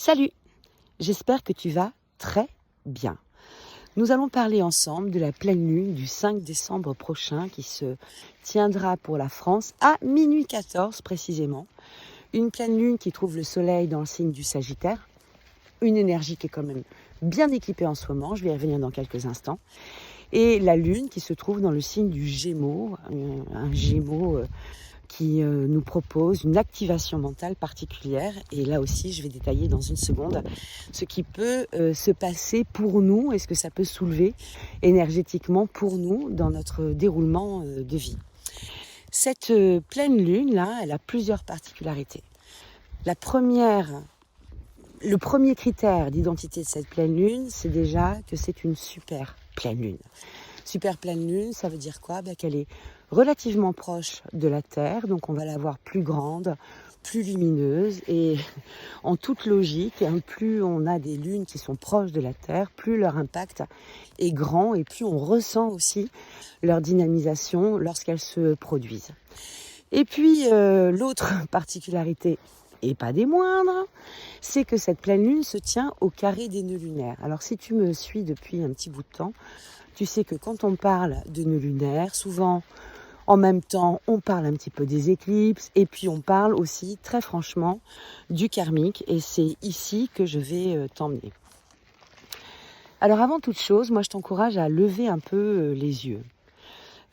Salut, j'espère que tu vas très bien. Nous allons parler ensemble de la pleine lune du 5 décembre prochain qui se tiendra pour la France à minuit 14 précisément. Une pleine lune qui trouve le soleil dans le signe du Sagittaire. Une énergie qui est quand même bien équipée en ce moment, je vais y revenir dans quelques instants. Et la lune qui se trouve dans le signe du Gémeaux, un Gémeaux qui nous propose une activation mentale particulière. Et là aussi, je vais détailler dans une seconde ce qui peut se passer pour nous et ce que ça peut soulever énergétiquement pour nous dans notre déroulement de vie. Cette pleine lune-là, elle a plusieurs particularités. Le premier critère d'identité de cette pleine lune, c'est déjà que c'est une super pleine lune. Super pleine lune, ça veut dire quoi ? Qu'elle est relativement proche de la Terre, donc on va la voir plus grande, plus lumineuse, et en toute logique, plus on a des lunes qui sont proches de la Terre, plus leur impact est grand, et plus on ressent aussi leur dynamisation lorsqu'elles se produisent. Et puis l'autre particularité, et pas des moindres, c'est que cette pleine lune se tient au carré des nœuds lunaires. Alors si tu me suis depuis un petit bout de temps, tu sais que quand on parle de nœuds lunaires, souvent en même temps on parle un petit peu des éclipses et puis on parle aussi très franchement du karmique, et c'est ici que je vais t'emmener. Alors avant toute chose, moi je t'encourage à lever un peu les yeux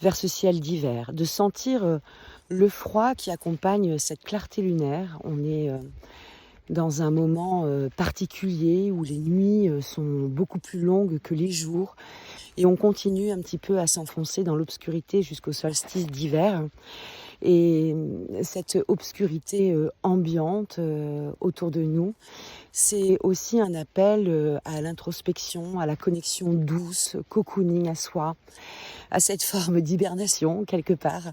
vers ce ciel d'hiver, de sentir le froid qui accompagne cette clarté lunaire. On est dans un moment particulier où les nuits sont beaucoup plus longues que les jours et on continue un petit peu à s'enfoncer dans l'obscurité jusqu'au solstice d'hiver. Et cette obscurité ambiante autour de nous, c'est aussi un appel à l'introspection, à la connexion douce, cocooning à soi, à cette forme d'hibernation quelque part,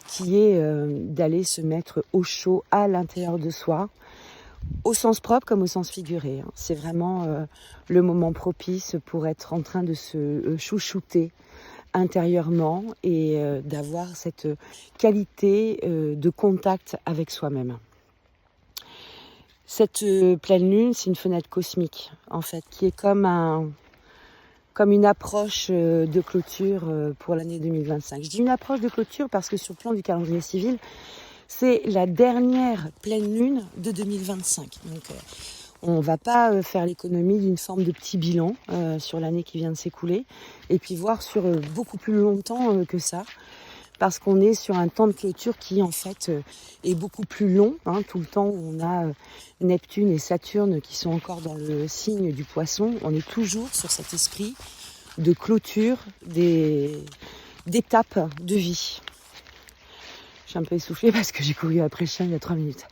qui est d'aller se mettre au chaud à l'intérieur de soi, au sens propre comme au sens figuré. C'est vraiment le moment propice pour être en train de se chouchouter intérieurement et d'avoir cette qualité de contact avec soi-même. Cette pleine lune, c'est une fenêtre cosmique en fait, qui est comme une approche de clôture pour l'année 2025. Je dis une approche de clôture parce que sur le plan du calendrier civil, c'est la dernière pleine lune de 2025. Donc on ne va pas faire l'économie d'une forme de petit bilan sur l'année qui vient de s'écouler et puis voir sur beaucoup plus longtemps que ça, parce qu'on est sur un temps de clôture qui en fait est beaucoup plus long, tout le temps où on a Neptune et Saturne qui sont encore dans le signe du Poisson. On est toujours sur cet esprit de clôture d'étapes de vie. Je suis un peu essoufflée parce que j'ai couru après le chien il y a 3 minutes.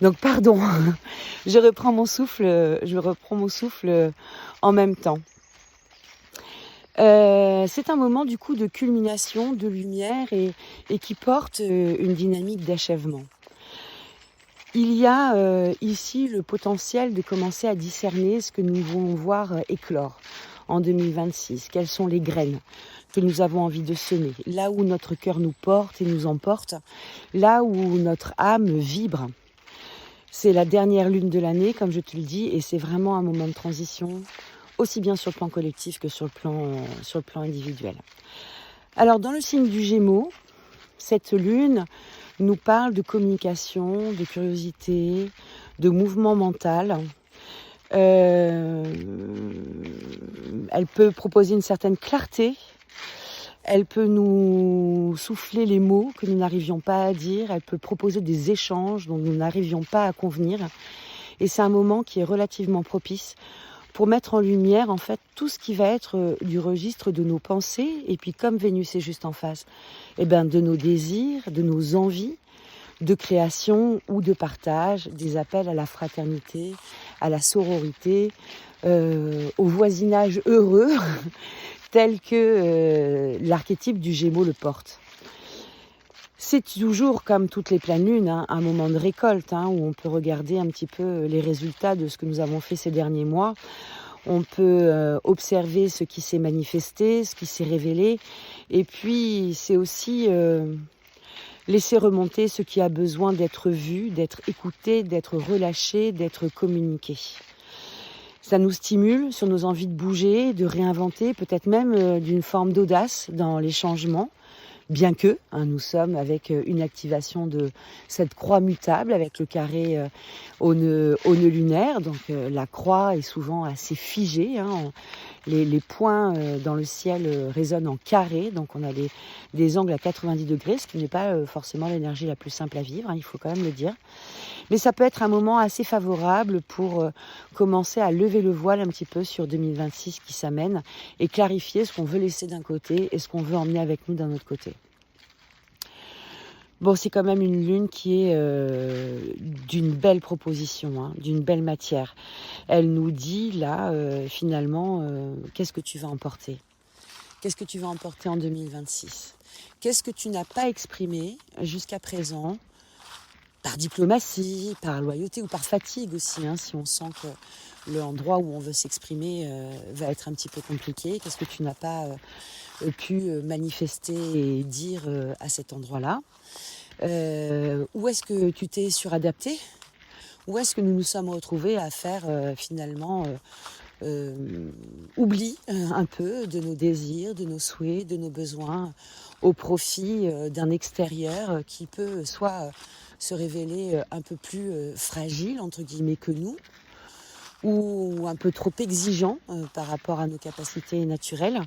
Donc pardon, je reprends mon souffle en même temps. C'est un moment du coup de culmination, de lumière et qui porte une dynamique d'achèvement. Il y a ici le potentiel de commencer à discerner ce que nous voulons voir éclore en 2026. Quelles sont les graines que nous avons envie de semer, là où notre cœur nous porte et nous emporte, là où notre âme vibre. C'est la dernière lune de l'année, comme je te le dis, et c'est vraiment un moment de transition, aussi bien sur le plan collectif que sur le plan individuel. Alors, dans le signe du Gémeaux, cette lune nous parle de communication, de curiosité, de mouvement mental. Elle peut proposer une certaine clarté. Elle peut nous souffler les mots que nous n'arrivions pas à dire. Elle peut proposer des échanges dont nous n'arrivions pas à convenir. Et c'est un moment qui est relativement propice pour mettre en lumière en fait tout ce qui va être du registre de nos pensées. Et puis comme Vénus est juste en face, de nos désirs, de nos envies de création ou de partage, des appels à la fraternité, à la sororité, au voisinage heureux, tel que l'archétype du Gémeaux le porte. C'est toujours, comme toutes les pleines lunes, un moment de récolte, où on peut regarder un petit peu les résultats de ce que nous avons fait ces derniers mois. On peut observer ce qui s'est manifesté, ce qui s'est révélé. Et puis, c'est aussi laisser ce qui a besoin d'être vu, d'être écouté, d'être relâché, d'être communiqué. Ça nous stimule sur nos envies de bouger, de réinventer, peut-être même d'une forme d'audace dans les changements. Bien que nous sommes avec une activation de cette croix mutable avec le carré au nœud lunaire. Donc la croix est souvent assez figée. Les points dans le ciel résonnent en carré. Donc on a des angles à 90 degrés, ce qui n'est pas forcément l'énergie la plus simple à vivre, il faut quand même le dire. Mais ça peut être un moment assez favorable pour commencer à lever le voile un petit peu sur 2026 qui s'amène et clarifier ce qu'on veut laisser d'un côté et ce qu'on veut emmener avec nous d'un autre côté. Bon, c'est quand même une lune qui est d'une belle proposition, d'une belle matière. Elle nous dit là, finalement, qu'est-ce que tu vas emporter ? Qu'est-ce que tu vas emporter en 2026 ? Qu'est-ce que tu n'as pas exprimé jusqu'à présent ? Par diplomatie, par loyauté ou par fatigue aussi, si on sent que l'endroit où on veut s'exprimer va être un petit peu compliqué. Qu'est-ce que tu n'as pas pu manifester et dire à cet endroit-là ? Où est-ce que tu t'es suradapté ? Où est-ce que nous nous sommes retrouvés à faire finalement oubli un peu de nos désirs, de nos souhaits, de nos besoins au profit d'un extérieur qui peut soit se révéler un peu plus fragile entre guillemets que nous, ou un peu trop exigeant par rapport à nos capacités naturelles.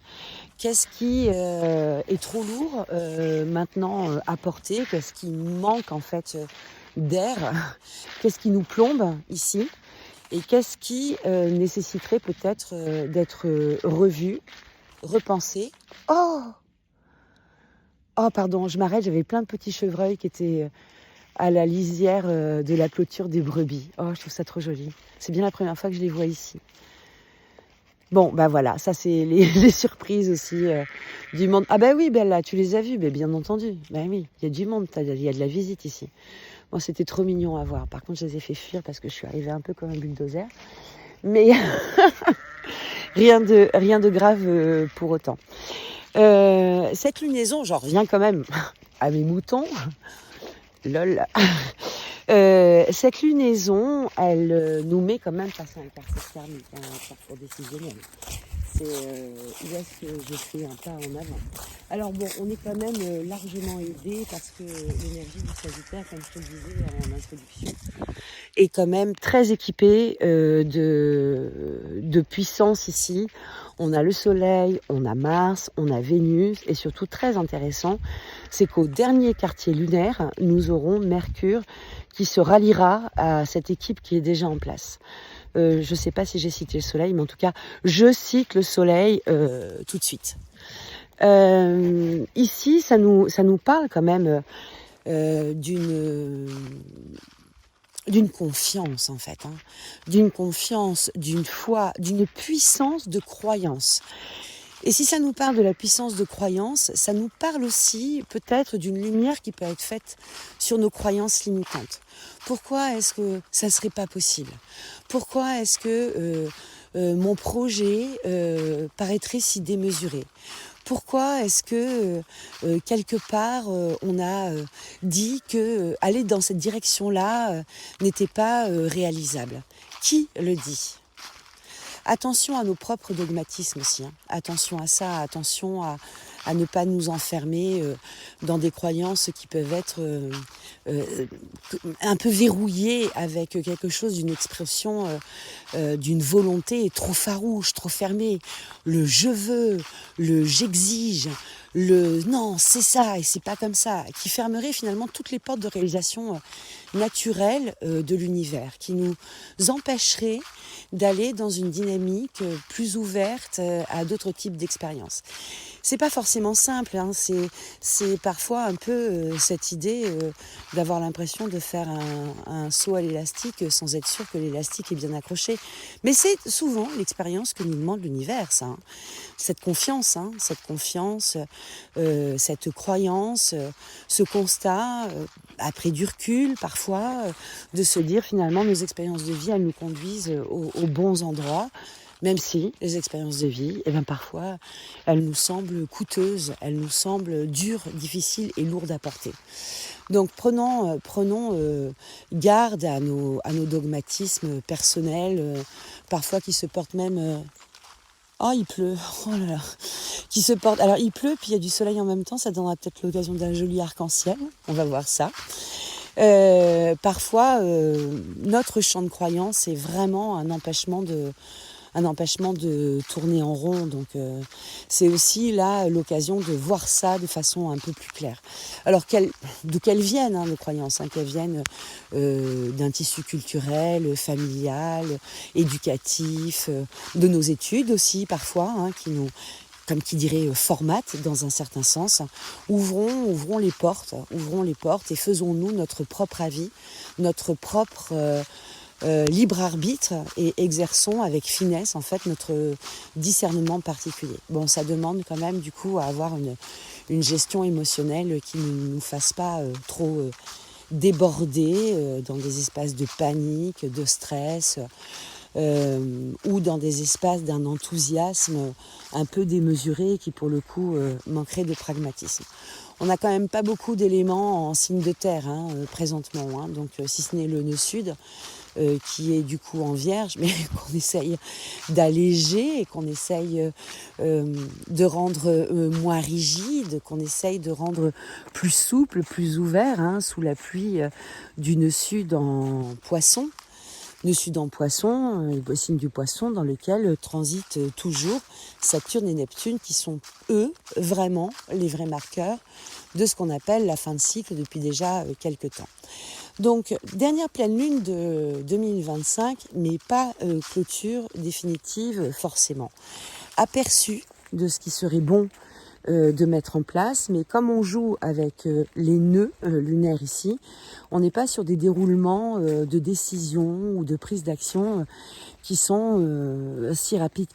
Qu'est-ce qui est trop lourd maintenant à porter ? Qu'est-ce qui manque en fait d'air ? Qu'est-ce qui nous plombe ici ? Et qu'est-ce qui nécessiterait peut-être d'être revu, repensé ? Oh, pardon, je m'arrête, j'avais plein de petits chevreuils qui étaient à la lisière de la clôture des brebis. Oh, je trouve ça trop joli. C'est bien la première fois que je les vois ici. Bon, bah voilà, ça c'est les surprises aussi du monde. Ah bah oui, Bella, tu les as vues, bien entendu. Bah oui, il y a du monde, il y a de la visite ici. Bon, c'était trop mignon à voir. Par contre, je les ai fait fuir parce que je suis arrivée un peu comme un bulldozer. Mais rien de grave pour autant. Cette lunaison, j'en reviens quand même à mes moutons. Lol. Cette lunaison, elle nous met quand même face à un carrefour karmique, un carrefour décisionnel. C'est où est-ce que je fais un pas en avant. Alors bon, on est quand même largement aidé parce que l'énergie du Sagittaire, comme je te le disais en introduction, est quand même très équipée de puissance ici. On a le Soleil, on a Mars, on a Vénus et surtout très intéressant, c'est qu'au dernier quartier lunaire, nous aurons Mercure qui se ralliera à cette équipe qui est déjà en place. Je ne sais pas si j'ai cité le Soleil, mais en tout cas, je cite le Soleil tout de suite. Ici, ça nous parle quand même d'une confiance en fait, d'une confiance, d'une foi, d'une puissance de croyance. Et si ça nous parle de la puissance de croyance, ça nous parle aussi peut-être d'une lumière qui peut être faite sur nos croyances limitantes. Pourquoi est-ce que ça ne serait pas possible ? Pourquoi est-ce que mon projet paraîtrait si démesuré ? Pourquoi est-ce que quelque part on a dit que aller dans cette direction-là n'était pas réalisable ? Qui le dit ? Attention à nos propres dogmatismes aussi. Attention à ça, attention à ne pas nous enfermer dans des croyances qui peuvent être un peu verrouillées avec quelque chose d'une expression, d'une volonté trop farouche, trop fermée. Le je veux, le j'exige, le non, c'est ça et c'est pas comme ça, qui fermerait finalement toutes les portes de réalisation naturelle de l'univers, qui nous empêcherait d'aller dans une dynamique plus ouverte à d'autres types d'expériences. C'est pas forcément simple, c'est parfois un peu cette idée d'avoir l'impression de faire un saut à l'élastique sans être sûr que l'élastique est bien accroché. Mais c'est souvent l'expérience que nous demande l'univers, ça. Cette confiance, cette croyance, ce constat, après du recul parfois, de se dire finalement nos expériences de vie, elles nous conduisent aux bons endroits. Même si les expériences de vie, parfois, elles nous semblent coûteuses, elles nous semblent dures, difficiles et lourdes à porter. Donc prenons garde à nos dogmatismes personnels, parfois qui se portent même... Oh, il pleut, oh là là, qui se portent... Alors, il pleut, puis il y a du soleil en même temps, ça donnera peut-être l'occasion d'un joli arc-en-ciel, on va voir ça. Parfois, notre champ de croyance est vraiment un empêchement de tourner en rond. Donc c'est aussi là l'occasion de voir ça de façon un peu plus claire. Alors d'où qu'elles viennent, nos croyances, qu'elles viennent d'un tissu culturel, familial, éducatif, de nos études aussi parfois, qui nous, comme qui dirait, formatent dans un certain sens. Ouvrons les portes et faisons-nous notre propre avis, notre propre... libre arbitre et exerçons avec finesse en fait notre discernement particulier. Bon, ça demande quand même du coup à avoir une gestion émotionnelle qui ne nous fasse pas trop déborder dans des espaces de panique, de stress ou dans des espaces d'un enthousiasme un peu démesuré qui pour le coup manquerait de pragmatisme. On n'a quand même pas beaucoup d'éléments en signe de terre présentement, donc si ce n'est le nœud sud, qui est du coup en vierge, mais qu'on essaye d'alléger et qu'on essaye de rendre moins rigide, qu'on essaye de rendre plus souple, plus ouvert, sous la pluie du nœud sud en poisson. Nœud sud en poisson, le signe du poisson dans lequel transitent toujours Saturne et Neptune qui sont eux vraiment les vrais marqueurs de ce qu'on appelle la fin de cycle depuis déjà quelques temps. Donc dernière pleine lune de 2025 mais pas clôture définitive forcément. Aperçu de ce qui serait bon de mettre en place, mais comme on joue avec les nœuds lunaires ici, on n'est pas sur des déroulements de décision ou de prise d'action qui sont si rapides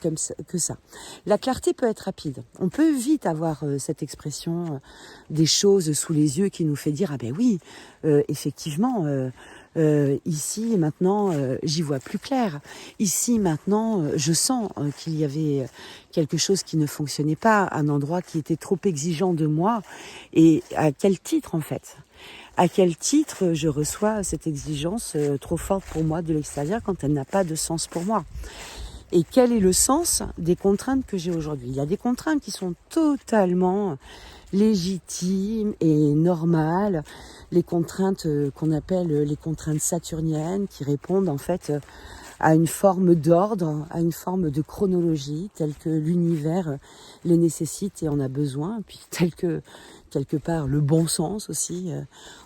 que ça. La clarté peut être rapide. On peut vite avoir cette expression des choses sous les yeux qui nous fait dire « Ah ben oui, effectivement, ici et maintenant j'y vois plus clair. Ici maintenant je sens qu'il y avait quelque chose qui ne fonctionnait pas, un endroit qui était trop exigeant de moi. Et à quel titre en fait ? À quel titre je reçois cette exigence trop forte pour moi de l'extérieur quand elle n'a pas de sens pour moi ? Et quel est le sens des contraintes que j'ai aujourd'hui ? Il y a des contraintes qui sont totalement légitimes et normales, les contraintes qu'on appelle les contraintes saturniennes, qui répondent en fait à une forme d'ordre, à une forme de chronologie, telle que l'univers les nécessite et en a besoin, puis telle que quelque part le bon sens aussi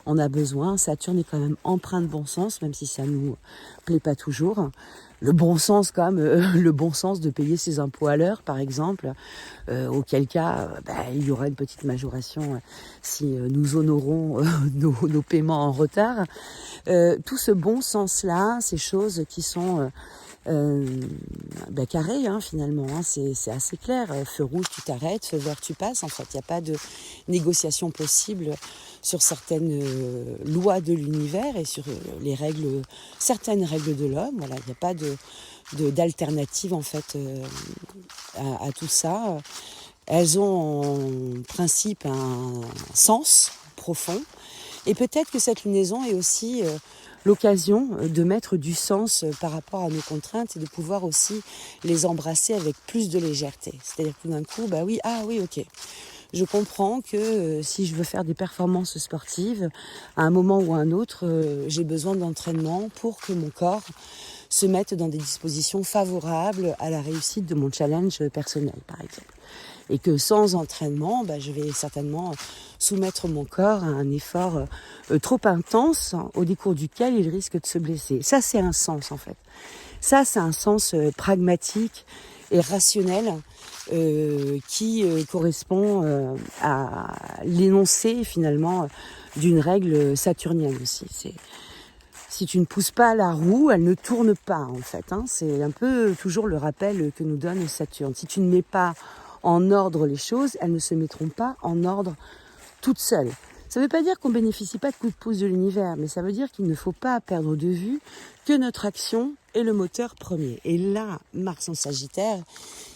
en a besoin. Saturne est quand même empreint de bon sens, même si ça nous plaît pas toujours. Le bon sens comme le bon sens de payer ses impôts à l'heure, par exemple, auquel cas il y aura une petite majoration si nous honorons nos paiements en retard. Tout ce bon sens-là, ces choses qui sont carré finalement, c'est assez clair. Feu rouge tu t'arrêtes, feu vert tu passes. En fait, il n'y a pas de négociation possible sur certaines lois de l'univers et sur certaines règles de l'homme. Voilà, il n'y a pas d'alternative en fait à tout ça. Elles ont en principe un sens profond et peut-être que cette lunaison est aussi l'occasion de mettre du sens par rapport à nos contraintes et de pouvoir aussi les embrasser avec plus de légèreté. C'est-à-dire que tout d'un coup, ok. Je comprends que si je veux faire des performances sportives, à un moment ou à un autre, j'ai besoin d'entraînement pour que mon corps se mette dans des dispositions favorables à la réussite de mon challenge personnel, par exemple. Et que sans entraînement, je vais certainement soumettre mon corps à un effort trop intense au décours duquel il risque de se blesser. Ça, c'est un sens en fait. Ça, c'est un sens pragmatique et rationnel qui correspond à l'énoncé finalement d'une règle saturnienne aussi. Si tu ne pousses pas la roue, elle ne tourne pas en fait. C'est un peu toujours le rappel que nous donne Saturne. Si tu ne mets pas en ordre les choses, elles ne se mettront pas en ordre toutes seules. Ça ne veut pas dire qu'on ne bénéficie pas de coups de pouce de l'univers, mais ça veut dire qu'il ne faut pas perdre de vue que notre action est le moteur premier. Et là, Mars en Sagittaire,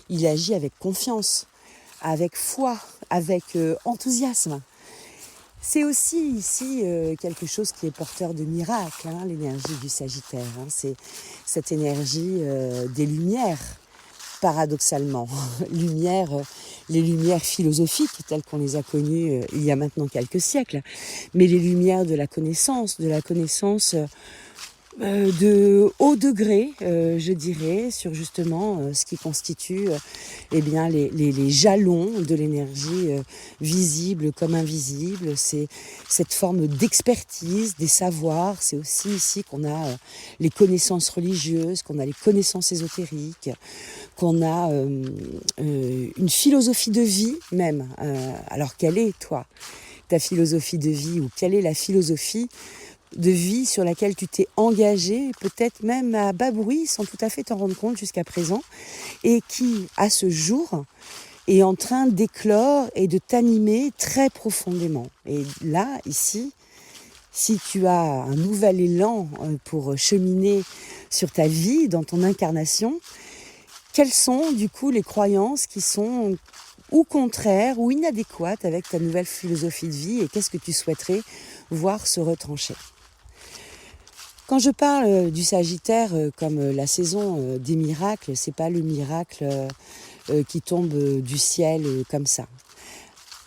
il agit avec confiance, avec foi, avec enthousiasme. C'est aussi ici quelque chose qui est porteur de miracle, hein, l'énergie du Sagittaire. Hein. C'est cette énergie des lumières, paradoxalement. Les lumières philosophiques telles qu'on les a connues il y a maintenant quelques siècles, mais les lumières de la connaissance de haut degré, je dirais, sur justement ce qui constitue eh bien, les jalons de l'énergie visible comme invisible. C'est cette forme d'expertise, des savoirs. C'est aussi ici qu'on a les connaissances religieuses, qu'on a les connaissances ésotériques, qu'on a une philosophie de vie même. Alors quelle est, toi, ta philosophie de vie, ou quelle est la philosophie de vie sur laquelle tu t'es engagé, peut-être même à bas bruit, sans tout à fait t'en rendre compte jusqu'à présent, et qui, à ce jour, est en train d'éclore et de t'animer très profondément. Et là, ici, si tu as un nouvel élan pour cheminer sur ta vie, dans ton incarnation, quelles sont du coup les croyances qui sont ou contraires ou inadéquates avec ta nouvelle philosophie de vie, et qu'est-ce que tu souhaiterais voir se retrancher? Quand je parle du Sagittaire comme la saison des miracles, c'est pas le miracle qui tombe du ciel comme ça.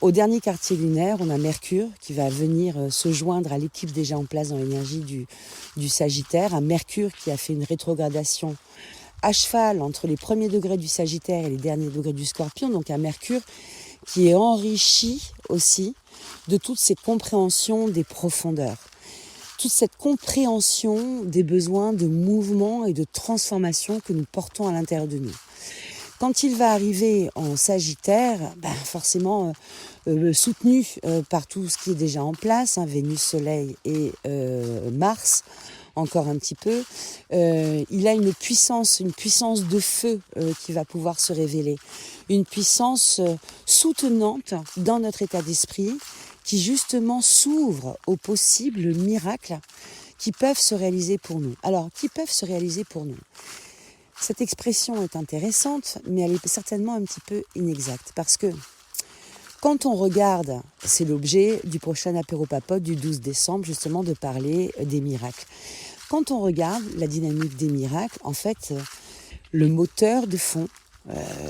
Au dernier quartier lunaire, on a Mercure qui va venir se joindre à l'équipe déjà en place dans l'énergie du Sagittaire. Un Mercure qui a fait une rétrogradation à cheval entre les premiers degrés du Sagittaire et les derniers degrés du Scorpion. Donc un Mercure qui est enrichi aussi de toutes ces compréhensions des profondeurs. Toute cette compréhension des besoins de mouvement et de transformation que nous portons à l'intérieur de nous. Quand il va arriver en Sagittaire, forcément soutenu par tout ce qui est déjà en place, hein, Vénus, Soleil et Mars, encore un petit peu, il a une puissance de feu qui va pouvoir se révéler. Une puissance soutenante dans notre état d'esprit, qui justement s'ouvre aux possibles miracles qui peuvent se réaliser pour nous. Alors, qui peuvent se réaliser pour nous? Cette expression est intéressante, mais elle est certainement un petit peu inexacte, parce que quand on regarde, c'est l'objet du prochain apéro papote du 12 décembre, justement de parler des miracles. Quand on regarde la dynamique des miracles, en fait, le moteur de fond,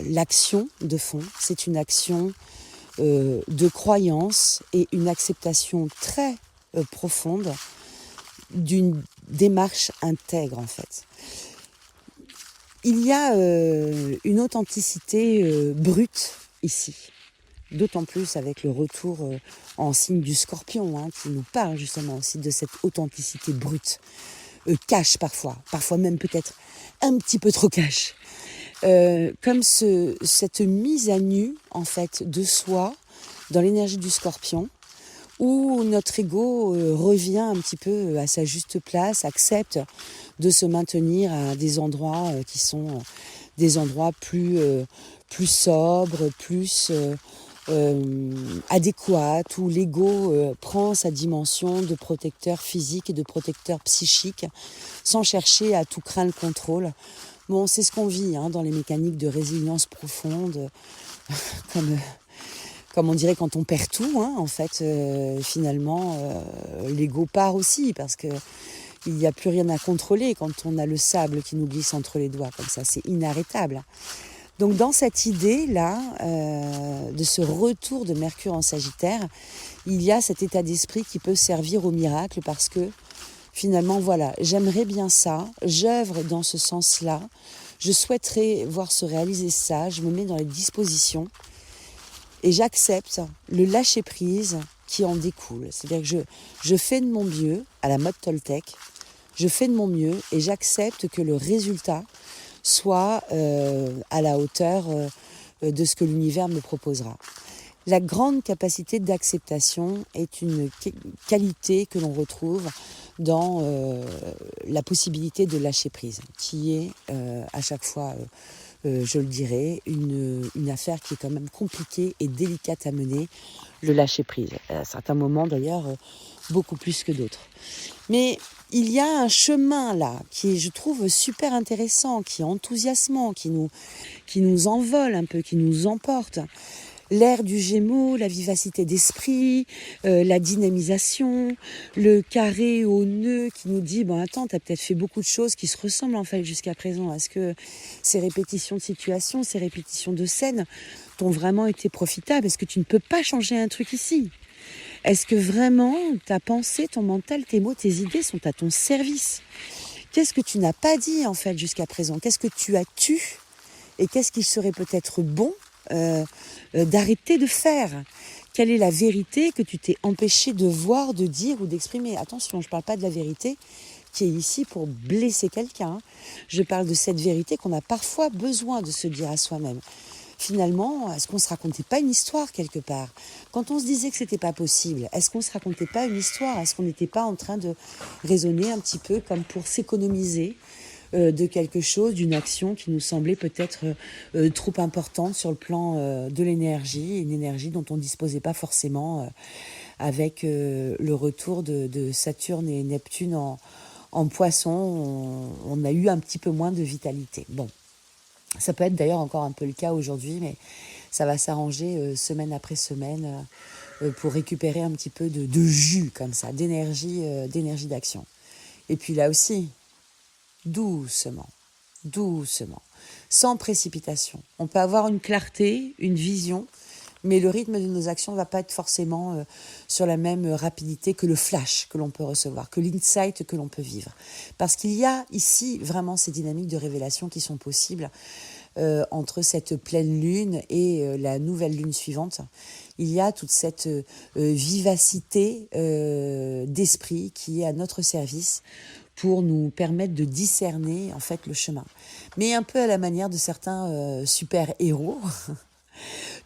l'action de fond, c'est une action de croyance et une acceptation très profonde d'une démarche intègre, en fait. Il y a une authenticité brute ici, d'autant plus avec le retour en signe du Scorpion, hein, qui nous parle justement aussi de cette authenticité brute, cash parfois même peut-être un petit peu trop cash. Comme cette mise à nu en fait de soi dans l'énergie du Scorpion, où notre ego revient un petit peu à sa juste place, accepte de se maintenir à des endroits qui sont des endroits plus sobres, plus adéquates, où l'ego prend sa dimension de protecteur physique et de protecteur psychique, sans chercher à tout craindre le contrôle. Bon, c'est ce qu'on vit dans les mécaniques de résilience profonde, comme on dirait quand on perd tout, en fait, finalement, l'ego part aussi, parce que il n'y a plus rien à contrôler quand on a le sable qui nous glisse entre les doigts, comme ça, c'est inarrêtable. Donc dans cette idée-là, de ce retour de Mercure en Sagittaire, il y a cet état d'esprit qui peut servir au miracle, parce que finalement, voilà, j'aimerais bien ça, j'œuvre dans ce sens-là, je souhaiterais voir se réaliser ça, je me mets dans les dispositions et j'accepte le lâcher-prise qui en découle. C'est-à-dire que je fais de mon mieux, à la mode Toltec, je fais de mon mieux et j'accepte que le résultat soit à la hauteur de ce que l'univers me proposera. La grande capacité d'acceptation est une qualité que l'on retrouve dans la possibilité de lâcher prise, qui est à chaque fois, je le dirais, une affaire qui est quand même compliquée et délicate à mener, le lâcher prise. À certains moments d'ailleurs, beaucoup plus que d'autres. Mais il y a un chemin là qui est, je trouve, super intéressant, qui est enthousiasmant, qui nous envole un peu, qui nous emporte. l'air du Gémeaux, la vivacité d'esprit, la dynamisation, le carré au nœud qui nous dit, bon attends, t'as peut-être fait beaucoup de choses qui se ressemblent en fait jusqu'à présent. Est-ce que ces répétitions de situations, ces répétitions de scènes t'ont vraiment été profitables? Est-ce que tu ne peux pas changer un truc ici? Est-ce que vraiment ta pensée, ton mental, tes mots, tes idées sont à ton service? Qu'est-ce que tu n'as pas dit en fait jusqu'à présent? Qu'est-ce que tu as tu? Et qu'est-ce qu'il serait peut-être bon d'arrêter de faire? Quelle est la vérité que tu t'es empêché de voir, de dire ou d'exprimer? Attention, je ne parle pas de la vérité qui est ici pour blesser quelqu'un. Je parle de cette vérité qu'on a parfois besoin de se dire à soi-même. Finalement, est-ce qu'on ne se racontait pas une histoire quelque part? Quand on se disait que c'était pas possible, est-ce qu'on ne se racontait pas une histoire? Est-ce qu'on n'était pas en train de raisonner un petit peu comme pour s'économiser de quelque chose, d'une action qui nous semblait peut-être trop importante sur le plan de l'énergie, une énergie dont on ne disposait pas forcément avec le retour de Saturne et Neptune en Poisson, on a eu un petit peu moins de vitalité. Bon, ça peut être d'ailleurs encore un peu le cas aujourd'hui, mais ça va s'arranger semaine après semaine pour récupérer un petit peu de jus comme ça, d'énergie d'action. Et puis là aussi, doucement, doucement, sans précipitation. On peut avoir une clarté, une vision, mais le rythme de nos actions ne va pas être forcément sur la même rapidité que le flash que l'on peut recevoir, que l'insight que l'on peut vivre. Parce qu'il y a ici vraiment ces dynamiques de révélation qui sont possibles entre cette pleine lune et la nouvelle lune suivante. Il y a toute cette vivacité d'esprit qui est à notre service pour nous permettre de discerner en fait le chemin. Mais un peu à la manière de certains super-héros.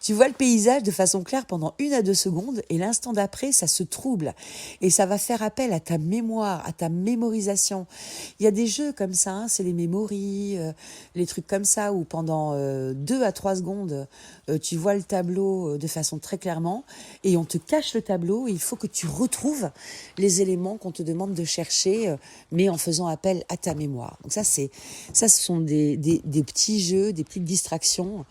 Tu vois le paysage de façon claire pendant 1 à 2 secondes et l'instant d'après, ça se trouble. Et ça va faire appel à ta mémoire, à ta mémorisation. Il y a des jeux comme ça, hein, c'est les mémories, les trucs comme ça, où pendant 2 à 3 secondes, tu vois le tableau de façon très clairement et on te cache le tableau et il faut que tu retrouves les éléments qu'on te demande de chercher, mais en faisant appel à ta mémoire. Donc ça, ce sont des petits jeux, des petites distractions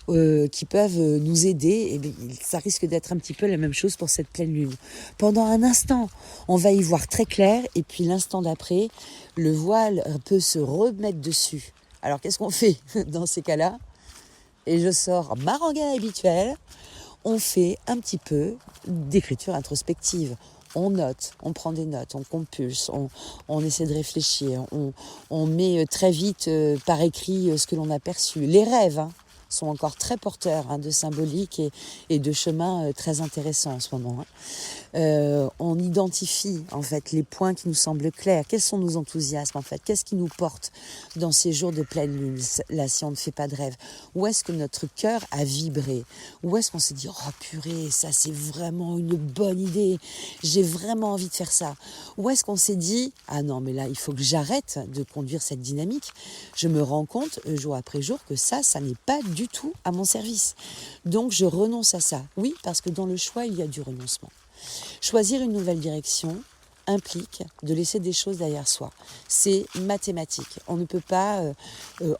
qui peuvent nous aider. Et bien, ça risque d'être un petit peu la même chose pour cette pleine lune. Pendant un instant, on va y voir très clair et puis l'instant d'après, le voile peut se remettre dessus. Alors qu'est-ce qu'on fait dans ces cas-là? Et je sors ma rengaine habituelle. On fait un petit peu d'écriture introspective. On note, on prend des notes, on compulse, on essaie de réfléchir, on met très vite par écrit ce que l'on a perçu. Les rêves sont encore très porteurs de symbolique et de chemins très intéressants en ce moment. On identifie en fait les points qui nous semblent clairs. Quels sont nos enthousiasmes en fait? Qu'est-ce qui nous porte dans ces jours de pleine lune, là, si on ne fait pas de rêve? Où est-ce que notre cœur a vibré? Où est-ce qu'on s'est dit, oh purée, ça c'est vraiment une bonne idée, j'ai vraiment envie de faire ça? Où est-ce qu'on s'est dit, ah non mais là il faut que j'arrête de conduire cette dynamique, je me rends compte jour après jour que ça n'est pas du tout à mon service, donc je renonce à ça. Oui, parce que dans le choix il y a du renoncement. Choisir une nouvelle direction implique de laisser des choses derrière soi. C'est mathématique. On ne peut pas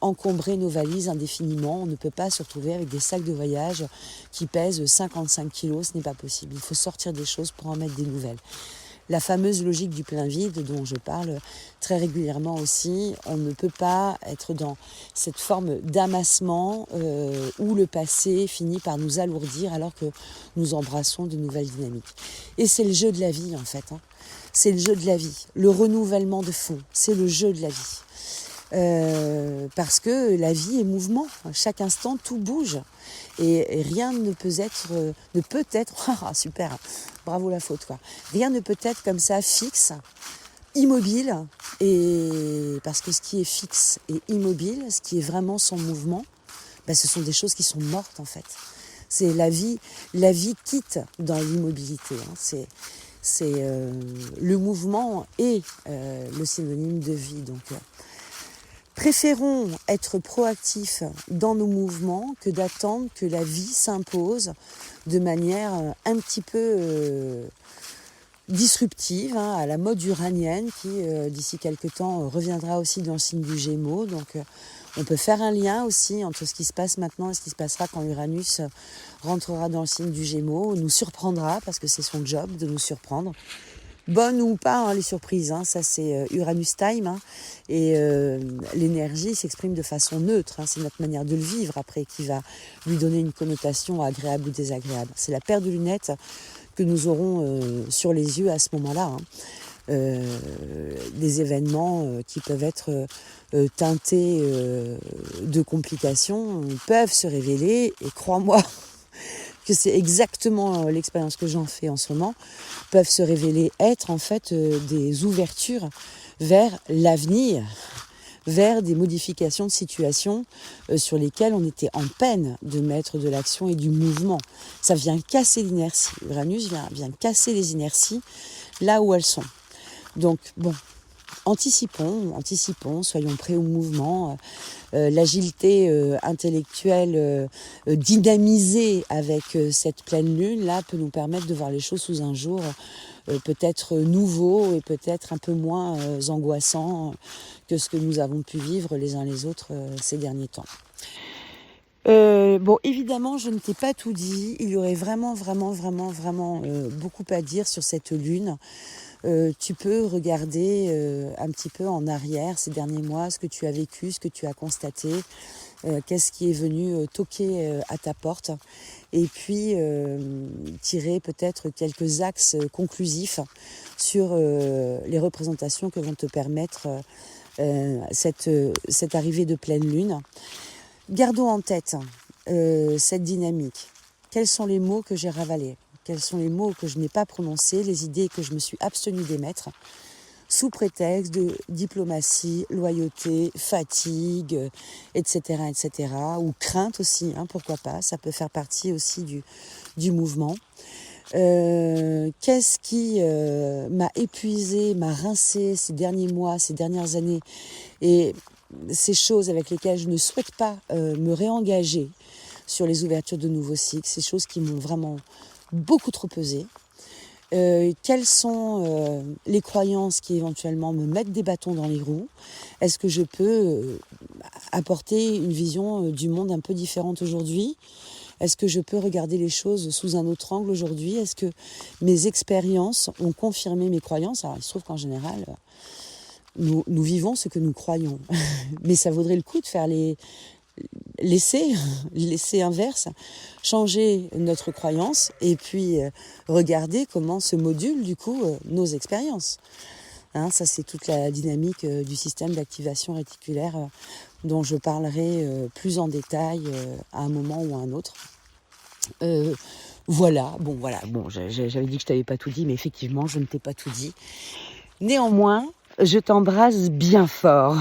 encombrer nos valises indéfiniment. On ne peut pas se retrouver avec des sacs de voyage qui pèsent 55 kilos. Ce n'est pas possible. Il faut sortir des choses pour en mettre des nouvelles. La fameuse logique du plein vide dont je parle très régulièrement aussi, on ne peut pas être dans cette forme d'amassement où le passé finit par nous alourdir alors que nous embrassons de nouvelles dynamiques. Et c'est le jeu de la vie en fait. C'est le jeu de la vie. Le renouvellement de fond, c'est le jeu de la vie. Parce que la vie est mouvement. Chaque instant, tout bouge. Et rien ne peut être, ah, super, bravo la faute quoi. Rien ne peut être comme ça fixe, immobile, et parce que ce qui est fixe et immobile, ce qui est vraiment sans mouvement, ce sont des choses qui sont mortes en fait. C'est la vie quitte dans l'immobilité. C'est le mouvement est le synonyme de vie. Donc préférons être proactifs dans nos mouvements que d'attendre que la vie s'impose de manière un petit peu disruptive, hein, à la mode uranienne qui, d'ici quelques temps, reviendra aussi dans le signe du Gémeaux. Donc, on peut faire un lien aussi entre ce qui se passe maintenant et ce qui se passera quand Uranus rentrera dans le signe du Gémeaux, nous surprendra, parce que c'est son job de nous surprendre. Bonne ou pas, hein, les surprises, hein, ça c'est Uranus time, hein, et l'énergie s'exprime de façon neutre, hein, c'est notre manière de le vivre après qui va lui donner une connotation agréable ou désagréable. C'est la paire de lunettes que nous aurons sur les yeux à ce moment-là, hein. Des événements qui peuvent être teintés de complications peuvent se révéler, et crois-moi que c'est exactement l'expérience que j'en fais en ce moment, peuvent se révéler être en fait des ouvertures vers l'avenir, vers des modifications de situation sur lesquelles on était en peine de mettre de l'action et du mouvement. Ça vient casser l'inertie. Uranus vient casser les inerties là où elles sont. Donc bon, anticipons, soyons prêts au mouvement. L'agilité intellectuelle dynamisée avec cette pleine lune là peut nous permettre de voir les choses sous un jour peut-être nouveau et peut-être un peu moins angoissant que ce que nous avons pu vivre les uns les autres ces derniers temps. Bon, évidemment, je ne t'ai pas tout dit. Il y aurait vraiment beaucoup à dire sur cette lune. Tu peux regarder un petit peu en arrière ces derniers mois, ce que tu as vécu, ce que tu as constaté, qu'est-ce qui est venu toquer à ta porte, et puis tirer peut-être quelques axes conclusifs sur les représentations que vont te permettre cette arrivée de pleine lune. Gardons en tête cette dynamique. Quels sont les mots que j'ai ravalés ? Quels sont les mots que je n'ai pas prononcés, les idées que je me suis abstenue d'émettre, sous prétexte de diplomatie, loyauté, fatigue, etc., ou crainte aussi, hein, pourquoi pas, ça peut faire partie aussi du mouvement. Qu'est-ce qui m'a épuisé, m'a rincé ces derniers mois, ces dernières années, et ces choses avec lesquelles je ne souhaite pas me réengager sur les ouvertures de nouveaux cycles, ces choses qui m'ont vraiment beaucoup trop pesé. Quelles sont les croyances qui éventuellement me mettent des bâtons dans les roues ? Est-ce que je peux apporter une vision du monde un peu différente aujourd'hui ? Est-ce que je peux regarder les choses sous un autre angle aujourd'hui ? Est-ce que mes expériences ont confirmé mes croyances ? Alors il se trouve qu'en général, nous vivons ce que nous croyons. Mais ça vaudrait le coup de faire l'essai inverse, changer notre croyance et puis regarder comment se modulent du coup nos expériences. Hein, ça c'est toute la dynamique du système d'activation réticulaire dont je parlerai plus en détail à un moment ou à un autre. Voilà, j'avais dit que je t'avais pas tout dit, mais effectivement je ne t'ai pas tout dit. Néanmoins, je t'embrasse bien fort.